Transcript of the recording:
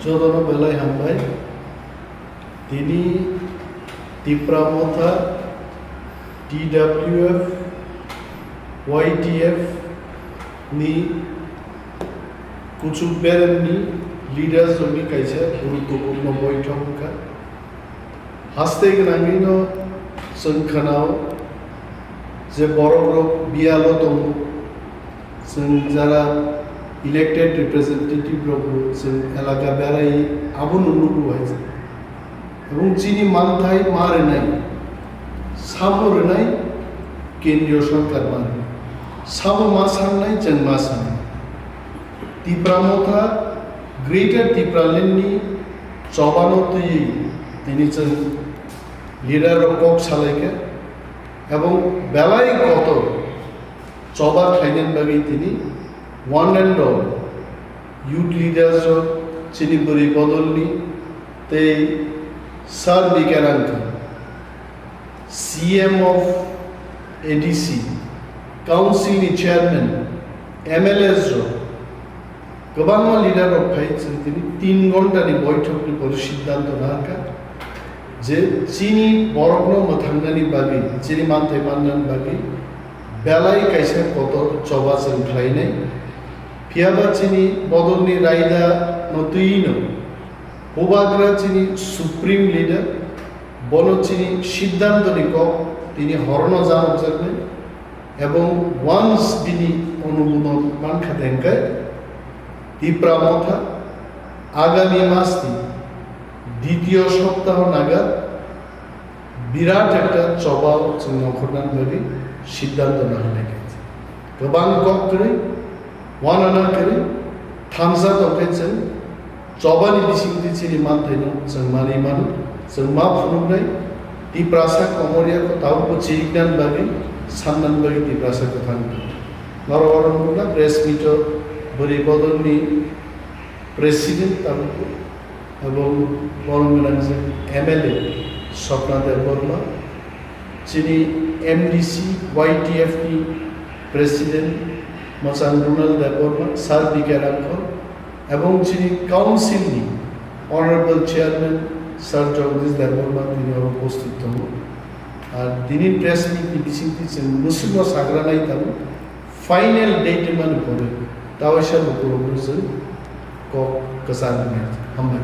JOTO belai hambai tini Tipra Motha TWF YTF ni kuchuberen ni leaders ni KAISA guruত্বপূর্ণ বৈঠক হাসতে গনাঙ্গিনো সংখানাও যে বড় বড় বিয়ালো দङ जों যারা ইলেক্টেড রিপ্রেজেন্টেটিভ রব जों এলাকা বেড়াই আবু নুনু হয়েছে এবং চিনি মানথাই মারে নাই সামরে নাই কেন্দ্রীয় সরকার মানে সামো মা সামনাই जों মা সাম Tipra Motha গ্রেটার টিপ্রালেননি চবানতই তিনি जों লিডার KOKTWMA এবং বেলাই কত choba খাইনেন বাগै তিনি one and all youth leaders চিনিপুরি বদলনি তে সার বিকারাঙ্ক সিএম অফ এডিসি কাউন্সিল नि চেয়ারম্যান এমএলএস गोबां লিডার অফ ফাইছেন তিনি 3 ঘন্টানি বৈঠকনি পরে সিদ্ধান্ত নাকা যে চিনি বরগ্ন মথাंगनानि बागै चिनि मानथाय माननानि बागै बेलाय KAISA कत choba जों khwlainai फियाबा चिनि बदलनि रायदा नतुइनो होबाग्रा चिनि सुप्रीम लिडार बनो चिनि सिद्धान्तनि क तिनि हरनो जानो जागने এবং ওয়ান্স তিনি অনুমোদন মানখা দেনকায় Tipra Motha আগামী মাসটি দ্বিতীয় সপ্তাহ নাগাদ বিরাট একটা choba जों नखरनान बागै सिद्धांत लानाय गयছে गोबां कक्टरि वानाना करि थामसा दंखायजों chobaनि बिसिंथि चिनि मानथायनो जों मानि मानो जों मा फुनुनाय Tiprasa Komoria ko tahu चिरिकनान बागै साननान बागै Tiprasa को थांगो नरवरनना प्रेस मिटो बोरै बदलनि प्रेसिडेंट ताबो এবং বরংগনাংজে এমএলএ স্বপ্নাদেব বর্মা যিনি এমডিসি ওয়াইটিএফ নি প্রেসিডেন্ট মচান রুনাল দেব বর্মা স্যার বিকারাঙ্ক এবং যিনি কাউন্সিল নি অনারেবল চেয়ারম্যান স্যার জগদীশ দেব বর্মা তিনি উপস্থিত হন আর তিনি প্রেস মিট নি বিসিংতি जों মুসলিম সাগরানাই তাবো ফাইনাল ডেট মানে পড়ে তাওয়াইসা লুকুরগ্নো जों ক কসান হামলা